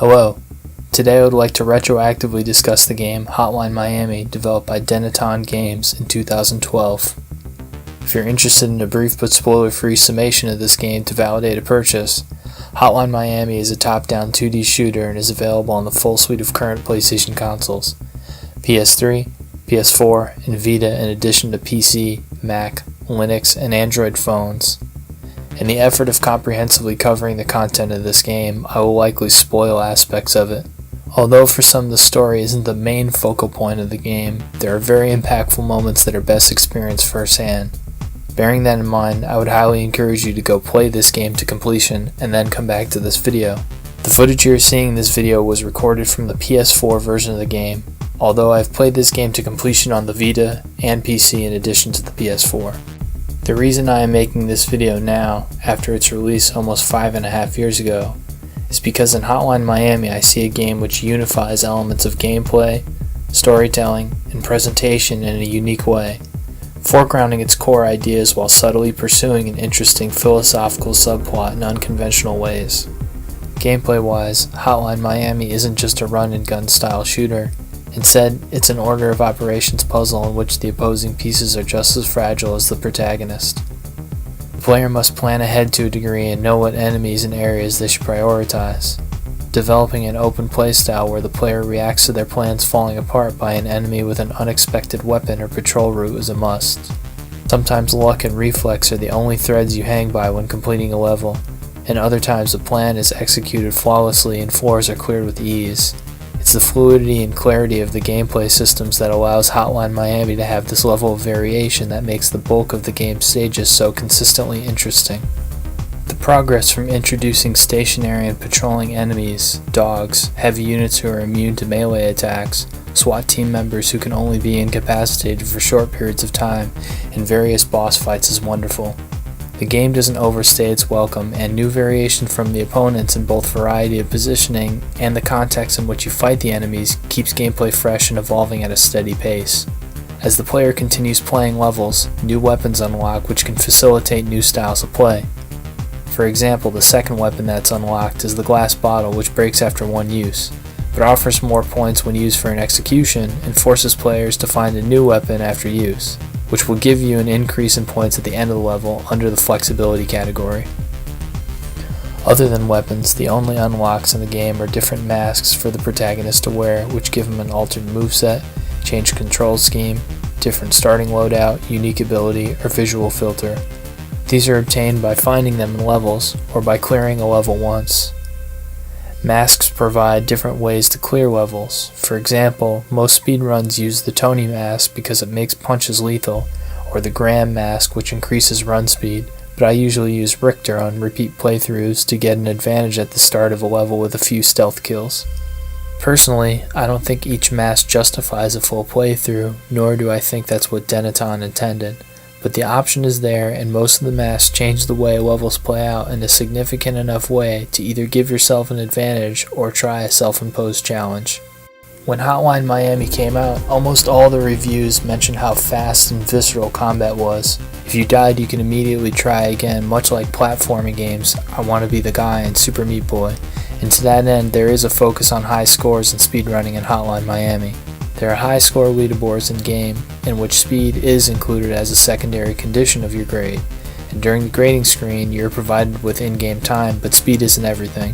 Hello, today I would like to retroactively discuss the game Hotline Miami developed by Denaton Games in 2012. If you're interested in a brief but spoiler-free summation of this game to validate a purchase, Hotline Miami is a top-down 2D shooter and is available on the full suite of current PlayStation consoles, PS3, PS4, and Vita in addition to PC, Mac, Linux, and Android phones. In the effort of comprehensively covering the content of this game, I will likely spoil aspects of it. Although for some the story isn't the main focal point of the game, there are very impactful moments that are best experienced firsthand. Bearing that in mind, I would highly encourage you to go play this game to completion and then come back to this video. The footage you are seeing in this video was recorded from the PS4 version of the game, although I've played this game to completion on the Vita and PC in addition to the PS4. The reason I am making this video now, after its release almost 5.5 years ago, is because in Hotline Miami I see a game which unifies elements of gameplay, storytelling, and presentation in a unique way, foregrounding its core ideas while subtly pursuing an interesting philosophical subplot in unconventional ways. Gameplay-wise, Hotline Miami isn't just a run-and-gun style shooter. Instead, it's an order of operations puzzle in which the opposing pieces are just as fragile as the protagonist. The player must plan ahead to a degree and know what enemies and areas they should prioritize. Developing an open playstyle where the player reacts to their plans falling apart by an enemy with an unexpected weapon or patrol route is a must. Sometimes luck and reflex are the only threads you hang by when completing a level, and other times the plan is executed flawlessly and floors are cleared with ease. It's the fluidity and clarity of the gameplay systems that allows Hotline Miami to have this level of variation that makes the bulk of the game's stages so consistently interesting. The progress from introducing stationary and patrolling enemies, dogs, heavy units who are immune to melee attacks, SWAT team members who can only be incapacitated for short periods of time, and various boss fights is wonderful. The game doesn't overstay its welcome, and new variation from the opponents in both variety of positioning and the context in which you fight the enemies keeps gameplay fresh and evolving at a steady pace. As the player continues playing levels, new weapons unlock which can facilitate new styles of play. For example, the second weapon that's unlocked is the glass bottle, which breaks after one use, but offers more points when used for an execution and forces players to find a new weapon after use, which will give you an increase in points at the end of the level under the flexibility category. Other than weapons, the only unlocks in the game are different masks for the protagonist to wear, which give him an altered moveset, changed control scheme, different starting loadout, unique ability, or visual filter. These are obtained by finding them in levels, or by clearing a level once. Masks provide different ways to clear levels. For example, most speedruns use the Tony mask because it makes punches lethal, or the Graham mask which increases run speed, but I usually use Richter on repeat playthroughs to get an advantage at the start of a level with a few stealth kills. Personally, I don't think each mask justifies a full playthrough, nor do I think that's what Denaton intended. But the option is there, and most of the masks change the way levels play out in a significant enough way to either give yourself an advantage or try a self-imposed challenge. When Hotline Miami came out, almost all the reviews mentioned how fast and visceral combat was. If you died, you can immediately try again, much like platforming games I Want to Be the Guy and Super Meat Boy, and to that end there is a focus on high scores and speedrunning in Hotline Miami. There are high score leaderboards in-game, in which speed is included as a secondary condition of your grade, and during the grading screen you are provided with in-game time, but speed isn't everything.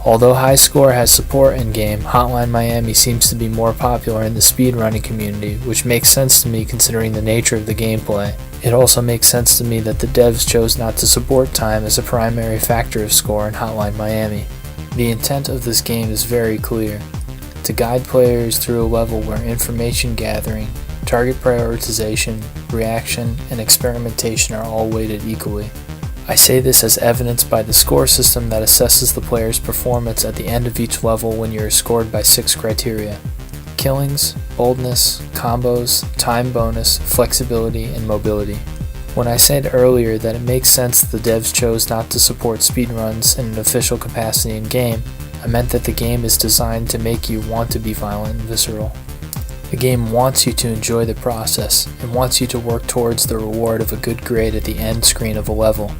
Although high score has support in-game, Hotline Miami seems to be more popular in the speedrunning community, which makes sense to me considering the nature of the gameplay. It also makes sense to me that the devs chose not to support time as a primary factor of score in Hotline Miami. The intent of this game is very clear: to guide players through a level where information gathering, target prioritization, reaction, and experimentation are all weighted equally. I say this as evidenced by the score system that assesses the player's performance at the end of each level when you are scored by 6 criteria: killings, boldness, combos, time bonus, flexibility, and mobility. When I said earlier that it makes sense that the devs chose not to support speedruns in an official capacity in-game, I meant that the game is designed to make you want to be violent and visceral. The game wants you to enjoy the process and wants you to work towards the reward of a good grade at the end screen of a level.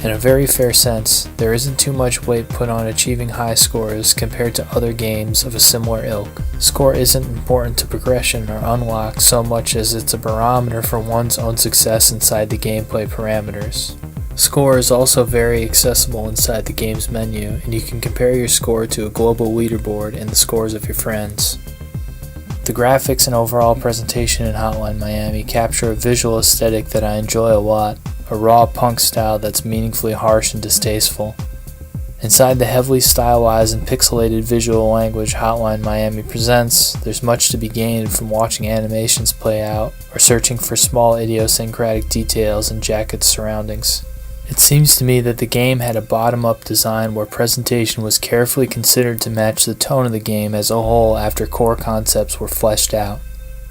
In a very fair sense, there isn't too much weight put on achieving high scores compared to other games of a similar ilk. Score isn't important to progression or unlock so much as it's a barometer for one's own success inside the gameplay parameters. Score is also very accessible inside the game's menu, and you can compare your score to a global leaderboard and the scores of your friends. The graphics and overall presentation in Hotline Miami capture a visual aesthetic that I enjoy a lot, a raw punk style that's meaningfully harsh and distasteful. Inside the heavily stylized and pixelated visual language Hotline Miami presents, there's much to be gained from watching animations play out or searching for small idiosyncratic details in Jacket's surroundings. It seems to me that the game had a bottom-up design where presentation was carefully considered to match the tone of the game as a whole after core concepts were fleshed out.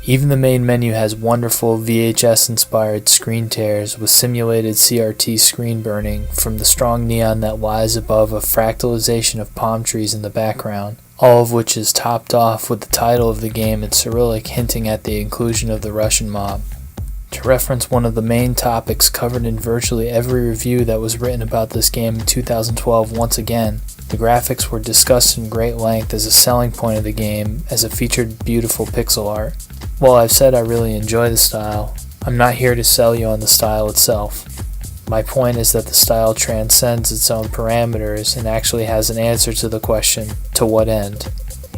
Even the main menu has wonderful VHS-inspired screen tears with simulated CRT screen burning from the strong neon that lies above a fractalization of palm trees in the background, all of which is topped off with the title of the game in Cyrillic hinting at the inclusion of the Russian mob. To reference one of the main topics covered in virtually every review that was written about this game in 2012 once again, the graphics were discussed in great length as a selling point of the game as it featured beautiful pixel art. While I've said I really enjoy the style, I'm not here to sell you on the style itself. My point is that the style transcends its own parameters and actually has an answer to the question, to what end?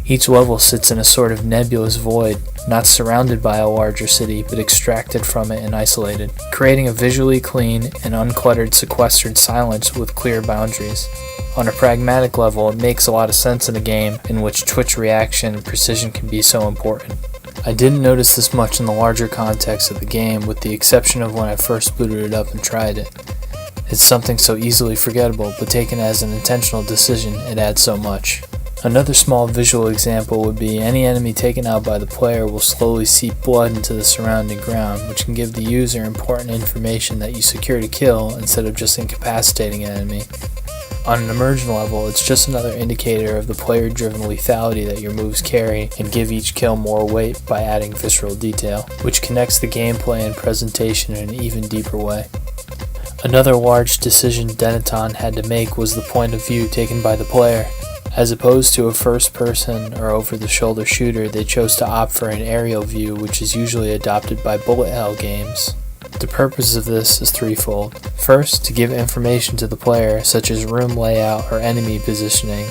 Each level sits in a sort of nebulous void, not surrounded by a larger city, but extracted from it and isolated, creating a visually clean and uncluttered sequestered silence with clear boundaries. On a pragmatic level, it makes a lot of sense in a game in which twitch reaction and precision can be so important. I didn't notice this much in the larger context of the game, with the exception of when I first booted it up and tried it. It's something so easily forgettable, but taken as an intentional decision, it adds so much. Another small visual example would be any enemy taken out by the player will slowly seep blood into the surrounding ground, which can give the user important information that you secured a kill instead of just incapacitating an enemy. On an immersion level, it's just another indicator of the player-driven lethality that your moves carry and give each kill more weight by adding visceral detail, which connects the gameplay and presentation in an even deeper way. Another large decision Denaton had to make was the point of view taken by the player. As opposed to a first-person or over-the-shoulder shooter, they chose to opt for an aerial view, which is usually adopted by bullet hell games. The purpose of this is threefold. First, to give information to the player, such as room layout or enemy positioning,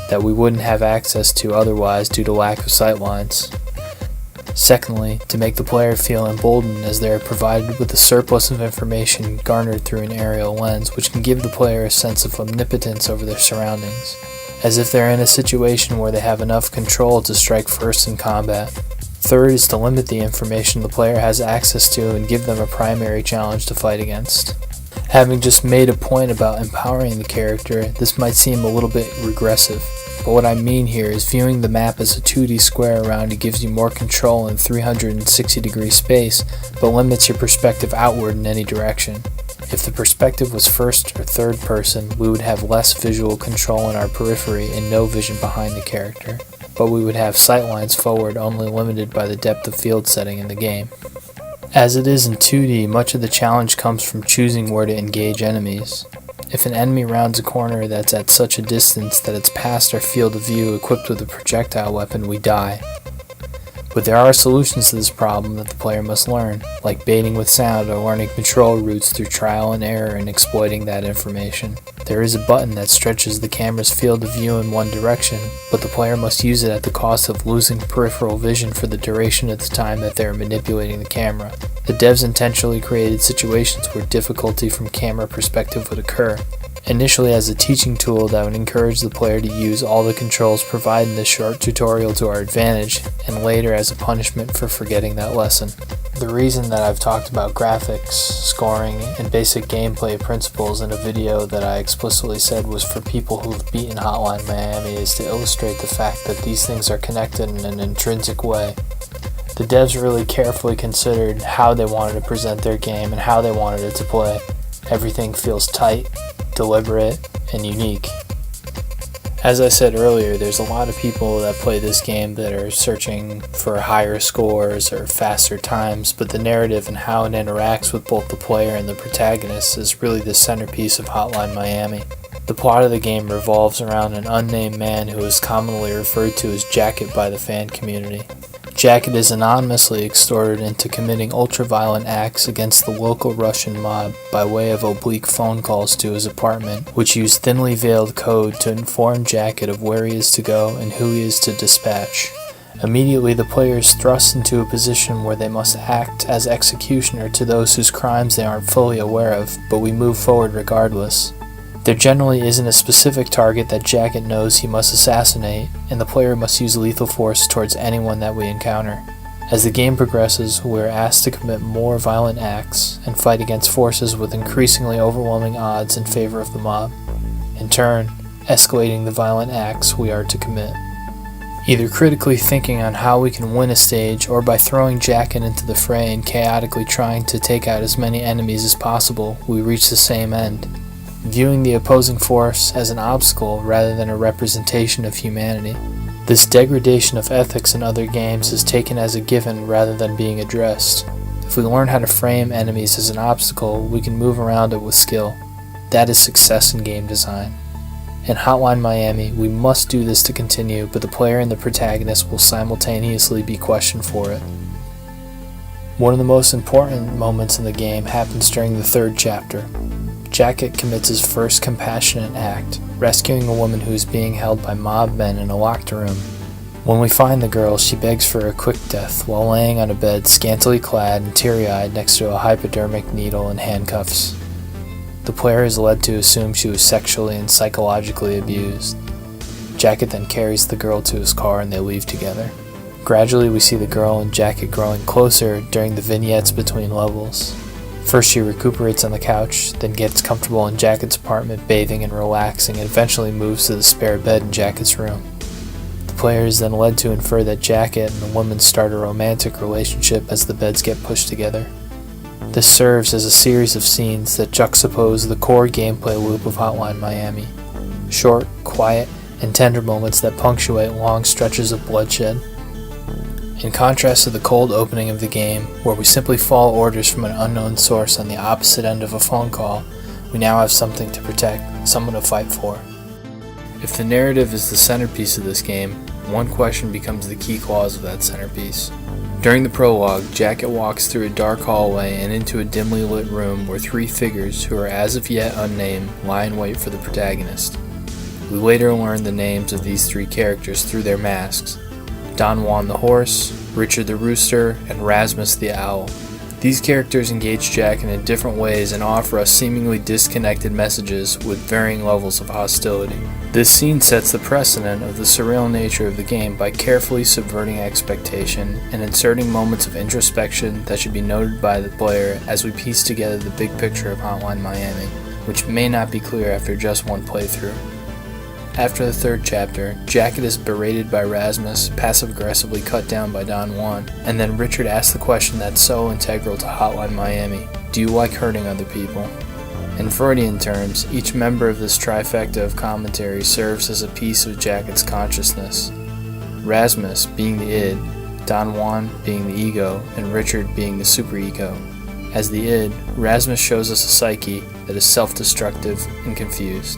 that we wouldn't have access to otherwise due to lack of sightlines. Secondly, to make the player feel emboldened as they are provided with a surplus of information garnered through an aerial lens, which can give the player a sense of omnipotence over their surroundings, as if they're in a situation where they have enough control to strike first in combat. Third is to limit the information the player has access to and give them a primary challenge to fight against. Having just made a point about empowering the character, this might seem a little bit regressive, but what I mean here is viewing the map as a 2D square around you gives you more control in 360-degree space, but limits your perspective outward in any direction. If the perspective was first or third person, we would have less visual control in our periphery and no vision behind the character, but we would have sightlines forward only limited by the depth of field setting in the game. As it is in 2D, much of the challenge comes from choosing where to engage enemies. If an enemy rounds a corner that's at such a distance that it's past our field of view equipped with a projectile weapon, we die. But there are solutions to this problem that the player must learn, like baiting with sound or learning control routes through trial and error and exploiting that information. There is a button that stretches the camera's field of view in one direction, but the player must use it at the cost of losing peripheral vision for the duration of the time that they are manipulating the camera. The devs intentionally created situations where difficulty from camera perspective would occur, initially as a teaching tool that would encourage the player to use all the controls provided in this short tutorial to our advantage, and later as a punishment for forgetting that lesson. The reason that I've talked about graphics, scoring, and basic gameplay principles in a video that I explicitly said was for people who've beaten Hotline Miami is to illustrate the fact that these things are connected in an intrinsic way. The devs really carefully considered how they wanted to present their game and how they wanted it to play. Everything feels tight, deliberate, and unique. As I said earlier, there's a lot of people that play this game that are searching for higher scores or faster times, but the narrative and how it interacts with both the player and the protagonist is really the centerpiece of Hotline Miami. The plot of the game revolves around an unnamed man who is commonly referred to as Jacket by the fan community. Jacket is anonymously extorted into committing ultra-violent acts against the local Russian mob by way of oblique phone calls to his apartment, which use thinly veiled code to inform Jacket of where he is to go and who he is to dispatch. Immediately, the player is thrust into a position where they must act as executioner to those whose crimes they aren't fully aware of, but we move forward regardless. There generally isn't a specific target that Jacket knows he must assassinate, and the player must use lethal force towards anyone that we encounter. As the game progresses, we are asked to commit more violent acts and fight against forces with increasingly overwhelming odds in favor of the mob, in turn, escalating the violent acts we are to commit. Either critically thinking on how we can win a stage, or by throwing Jacket into the fray and chaotically trying to take out as many enemies as possible, we reach the same end. Viewing the opposing force as an obstacle rather than a representation of humanity. This degradation of ethics in other games is taken as a given rather than being addressed. If we learn how to frame enemies as an obstacle, we can move around it with skill. That is success in game design. In Hotline Miami, we must do this to continue, but the player and the protagonist will simultaneously be questioned for it. One of the most important moments in the game happens during the third chapter. Jacket commits his first compassionate act, rescuing a woman who is being held by mob men in a locked room. When we find the girl, she begs for a quick death while laying on a bed scantily clad and teary-eyed next to a hypodermic needle and handcuffs. The player is led to assume she was sexually and psychologically abused. Jacket then carries the girl to his car and they leave together. Gradually we see the girl and Jacket growing closer during the vignettes between levels. First she recuperates on the couch, then gets comfortable in Jacket's apartment bathing and relaxing, and eventually moves to the spare bed in Jacket's room. The player is then led to infer that Jacket and the woman start a romantic relationship as the beds get pushed together. This serves as a series of scenes that juxtapose the core gameplay loop of Hotline Miami. Short, quiet, and tender moments that punctuate long stretches of bloodshed. In contrast to the cold opening of the game, where we simply follow orders from an unknown source on the opposite end of a phone call, we now have something to protect, someone to fight for. If the narrative is the centerpiece of this game, one question becomes the key clause of that centerpiece. During the prologue, Jacket walks through a dark hallway and into a dimly lit room where three figures, who are as of yet unnamed, lie in wait for the protagonist. We later learn the names of these three characters through their masks: Don Juan the Horse, Richard the Rooster, and Rasmus the Owl. These characters engage Jacket in different ways and offer us seemingly disconnected messages with varying levels of hostility. This scene sets the precedent of the surreal nature of the game by carefully subverting expectation and inserting moments of introspection that should be noted by the player as we piece together the big picture of Hotline Miami, which may not be clear after just one playthrough. After the third chapter, Jacket is berated by Rasmus, passive-aggressively cut down by Don Juan, and then Richard asks the question that's so integral to Hotline Miami: do you like hurting other people? In Freudian terms, each member of this trifecta of commentary serves as a piece of Jacket's consciousness. Rasmus being the id, Don Juan being the ego, and Richard being the superego. As the id, Rasmus shows us a psyche that is self-destructive and confused.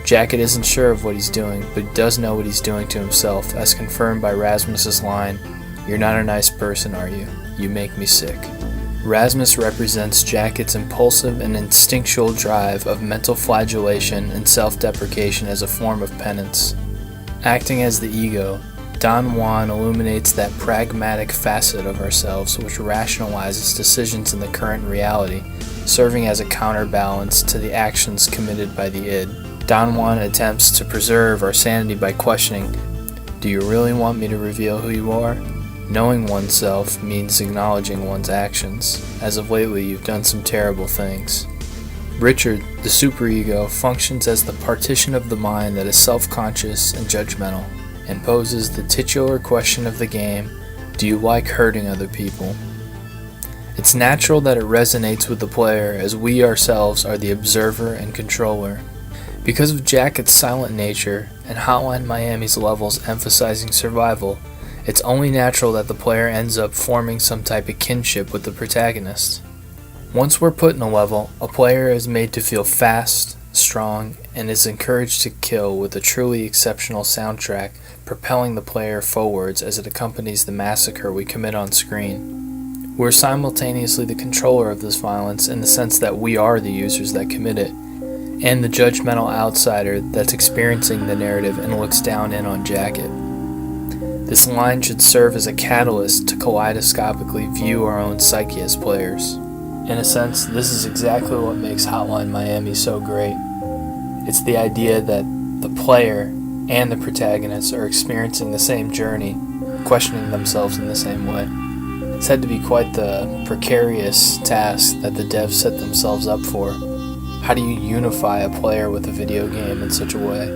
Jacket isn't sure of what he's doing, but he does know what he's doing to himself, as confirmed by Rasmus's line, "You're not a nice person, are you? You make me sick." Rasmus represents Jacket's impulsive and instinctual drive of mental flagellation and self-deprecation as a form of penance. Acting as the ego, Don Juan illuminates that pragmatic facet of ourselves which rationalizes decisions in the current reality, serving as a counterbalance to the actions committed by the id. Don Juan attempts to preserve our sanity by questioning, "Do you really want me to reveal who you are?" Knowing oneself means acknowledging one's actions, as of lately you've done some terrible things. Richard, the superego, functions as the partition of the mind that is self-conscious and judgmental, and poses the titular question of the game, do you like hurting other people? It's natural that it resonates with the player, as we ourselves are the observer and controller. Because of Jacket's silent nature and Hotline Miami's levels emphasizing survival, it's only natural that the player ends up forming some type of kinship with the protagonist. Once we're put in a level, a player is made to feel fast, strong, and is encouraged to kill with a truly exceptional soundtrack propelling the player forwards as it accompanies the massacre we commit on screen. We're simultaneously the controller of this violence in the sense that we are the users that commit it, and the judgmental outsider that's experiencing the narrative and looks down in on Jacket. This line should serve as a catalyst to kaleidoscopically view our own psyche as players. In a sense, this is exactly what makes Hotline Miami so great. It's the idea that the player and the protagonist are experiencing the same journey, questioning themselves in the same way. It's had to be quite the precarious task that the devs set themselves up for. How do you unify a player with a video game in such a way?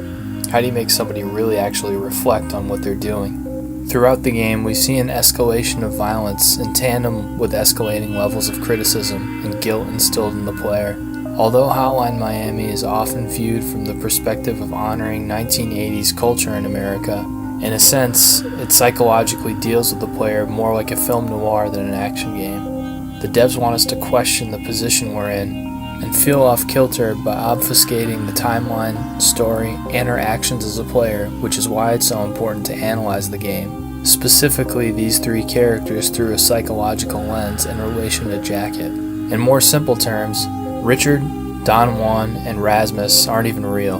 How do you make somebody really actually reflect on what they're doing? Throughout the game, we see an escalation of violence in tandem with escalating levels of criticism and guilt instilled in the player. Although Hotline Miami is often viewed from the perspective of honoring 1980s culture in America, in a sense, it psychologically deals with the player more like a film noir than an action game. The devs want us to question the position we're in and feel off kilter by obfuscating the timeline, story, and our actions as a player, which is why it's so important to analyze the game, specifically these three characters through a psychological lens in relation to Jacket. In more simple terms, Richard, Don Juan, and Rasmus aren't even real.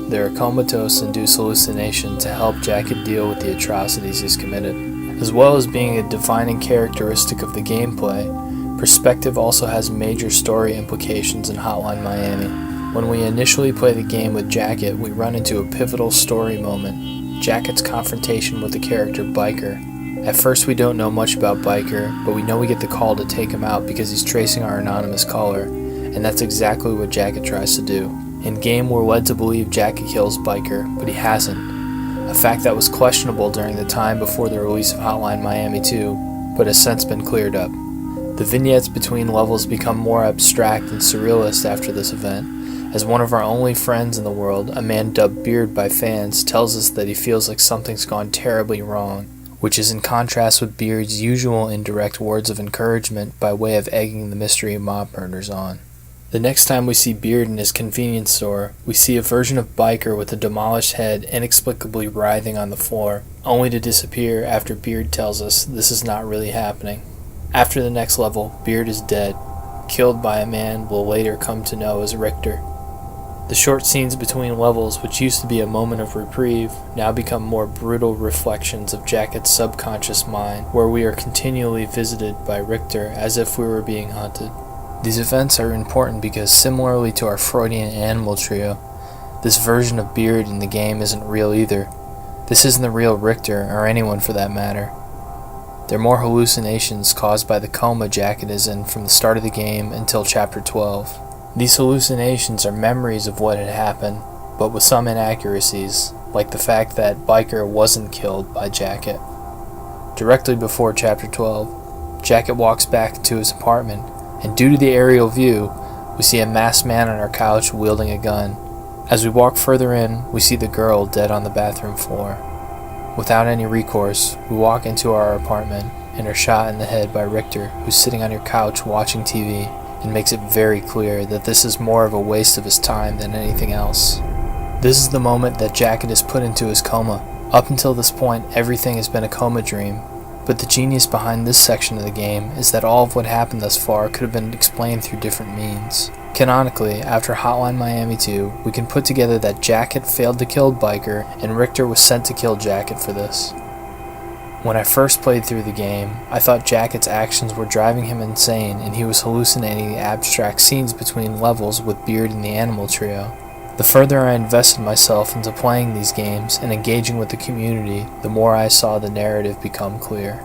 They're a comatose-induced hallucination to help Jacket deal with the atrocities he's committed. As well as being a defining characteristic of the gameplay, perspective also has major story implications in Hotline Miami. When we initially play the game with Jacket, we run into a pivotal story moment, Jacket's confrontation with the character Biker. At first we don't know much about Biker, but we know we get the call to take him out because he's tracing our anonymous caller, and that's exactly what Jacket tries to do. In-game, we're led to believe Jacket kills Biker, but he hasn't, a fact that was questionable during the time before the release of Hotline Miami 2, but has since been cleared up. The vignettes between levels become more abstract and surrealist after this event, as one of our only friends in the world, a man dubbed Beard by fans, tells us that he feels like something's gone terribly wrong, which is in contrast with Beard's usual indirect words of encouragement by way of egging the mystery mob murders on. The next time we see Beard in his convenience store, we see a version of Biker with a demolished head inexplicably writhing on the floor, only to disappear after Beard tells us this is not really happening. After the next level, Beard is dead, killed by a man we'll later come to know as Richter. The short scenes between levels, which used to be a moment of reprieve, now become more brutal reflections of Jacket's subconscious mind, where we are continually visited by Richter as if we were being hunted. These events are important because, similarly to our Freudian animal trio, this version of Beard in the game isn't real either. This isn't the real Richter, or anyone for that matter. They're more hallucinations caused by the coma Jacket is in from the start of the game until Chapter 12. These hallucinations are memories of what had happened, but with some inaccuracies, like the fact that Biker wasn't killed by Jacket. Directly before Chapter 12, Jacket walks back to his apartment, and due to the aerial view, we see a masked man on our couch wielding a gun. As we walk further in, we see the girl dead on the bathroom floor. Without any recourse, we walk into our apartment and are shot in the head by Richter, who's sitting on your couch watching TV, and makes it very clear that this is more of a waste of his time than anything else. This is the moment that Jacket is put into his coma. Up until this point, everything has been a coma dream, but the genius behind this section of the game is that all of what happened thus far could have been explained through different means. Canonically, after Hotline Miami 2, we can put together that Jacket failed to kill Biker, and Richter was sent to kill Jacket for this. When I first played through the game, I thought Jacket's actions were driving him insane and he was hallucinating the abstract scenes between levels with Beard and the animal trio. The further I invested myself into playing these games and engaging with the community, the more I saw the narrative become clear.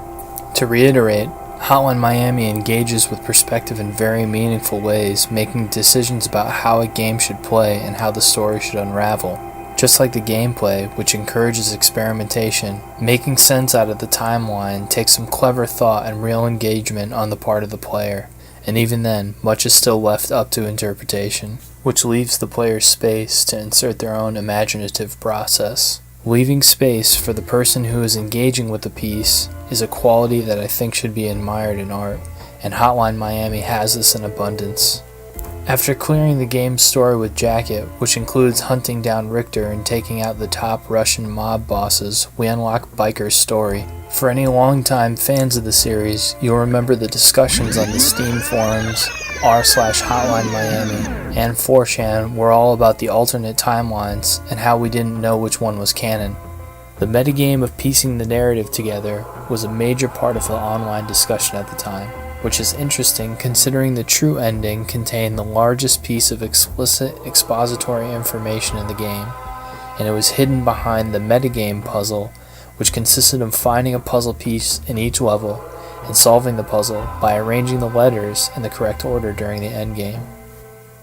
To reiterate, Hotline Miami engages with perspective in very meaningful ways, making decisions about how a game should play and how the story should unravel. Just like the gameplay, which encourages experimentation, making sense out of the timeline takes some clever thought and real engagement on the part of the player, and even then, much is still left up to interpretation. which leaves the player space to insert their own imaginative process. Leaving space for the person who is engaging with the piece is a quality that I think should be admired in art, and Hotline Miami has this in abundance. After clearing the game's story with Jacket, which includes hunting down Richter and taking out the top Russian mob bosses, we unlock Biker's story. For any longtime fans of the series, you'll remember the discussions on the Steam forums, r/Hotline Miami, and 4chan were all about the alternate timelines and how we didn't know which one was canon. The metagame of piecing the narrative together was a major part of the online discussion at the time, which is interesting considering the true ending contained the largest piece of explicit expository information in the game, and it was hidden behind the metagame puzzle, which consisted of finding a puzzle piece in each level and solving the puzzle by arranging the letters in the correct order during the endgame.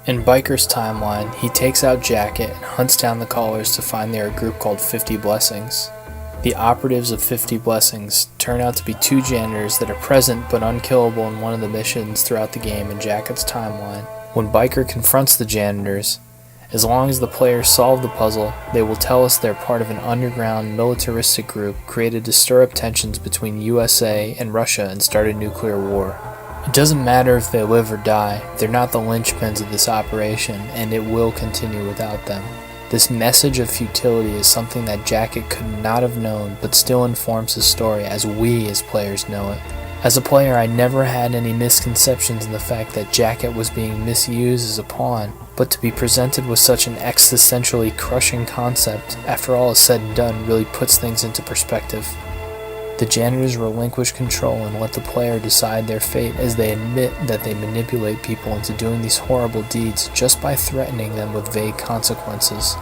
In Biker's timeline, he takes out Jacket and hunts down the callers to find they are a group called 50 Blessings. The operatives of 50 Blessings turn out to be two janitors that are present but unkillable in one of the missions throughout the game in Jacket's timeline. When Biker confronts the janitors, as long as the players solve the puzzle, they will tell us they're part of an underground militaristic group created to stir up tensions between USA and Russia and start a nuclear war. It doesn't matter if they live or die, they're not the linchpins of this operation, and it will continue without them. This message of futility is something that Jacket could not have known, but still informs his story as we as players know it. As a player, I never had any misconceptions in the fact that Jacket was being misused as a pawn, but to be presented with such an existentially crushing concept, after all is said and done, really puts things into perspective. The janitors relinquish control and let the player decide their fate as they admit that they manipulate people into doing these horrible deeds just by threatening them with vague consequences.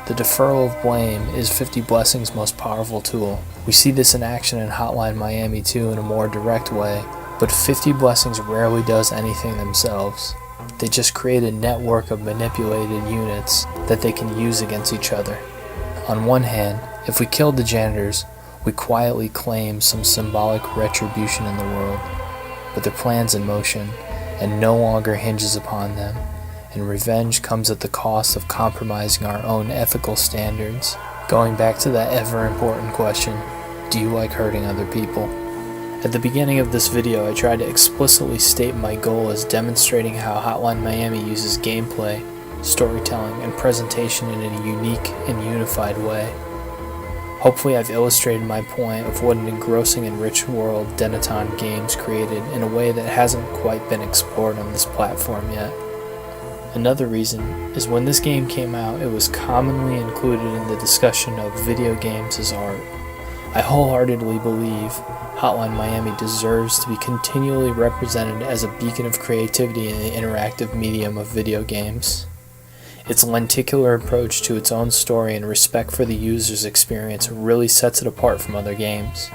The deferral of blame is 50 Blessings' most powerful tool. We see this in action in Hotline Miami too in a more direct way, but 50 Blessings rarely does anything themselves. They just create a network of manipulated units that they can use against each other. On one hand, if we killed the janitors, we quietly claim some symbolic retribution in the world, but their plan's in motion and no longer hinges upon them, and revenge comes at the cost of compromising our own ethical standards. Going back to that ever important question, do you like hurting other people? At the beginning of this video, I tried to explicitly state my goal as demonstrating how Hotline Miami uses gameplay, storytelling, and presentation in a unique and unified way. Hopefully I've illustrated my point of what an engrossing and rich world Denaton Games created in a way that hasn't quite been explored on this platform yet. Another reason is when this game came out, it was commonly included in the discussion of video games as art. I wholeheartedly believe Hotline Miami deserves to be continually represented as a beacon of creativity in the interactive medium of video games. Its lenticular approach to its own story and respect for the user's experience really sets it apart from other games.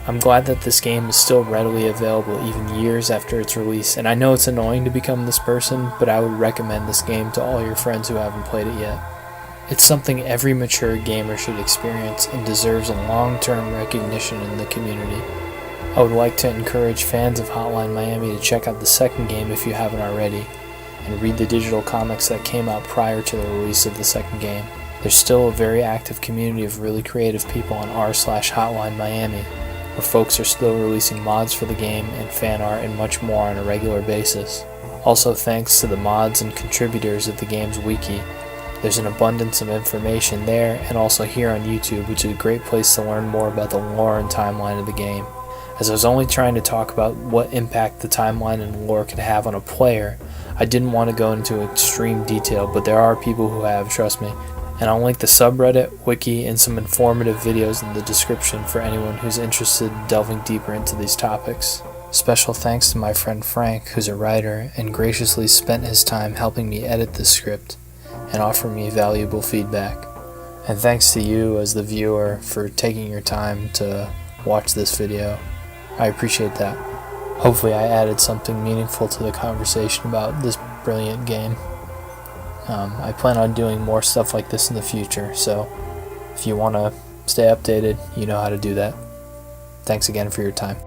I'm glad that this game is still readily available even years after its release, and I know it's annoying to become this person, but I would recommend this game to all your friends who haven't played it yet. It's something every mature gamer should experience and deserves a long-term recognition in the community. I would like to encourage fans of Hotline Miami to check out the second game if you haven't already, and read the digital comics that came out prior to the release of the second game. There's still a very active community of really creative people on r/Hotline Miami, where folks are still releasing mods for the game and fan art and much more on a regular basis. Also thanks to the mods and contributors of the game's wiki. There's an abundance of information there and also here on YouTube, which is a great place to learn more about the lore and timeline of the game. As I was only trying to talk about what impact the timeline and lore could have on a player, I didn't want to go into extreme detail, but there are people who have, trust me. And I'll link the subreddit, wiki, and some informative videos in the description for anyone who's interested in delving deeper into these topics. Special thanks to my friend Frank, who's a writer, and graciously spent his time helping me edit this script and offer me valuable feedback. And thanks to you as the viewer for taking your time to watch this video. I appreciate that. Hopefully I added something meaningful to the conversation about this brilliant game. I plan on doing more stuff like this in the future, so if you want to stay updated, you know how to do that. Thanks again for your time.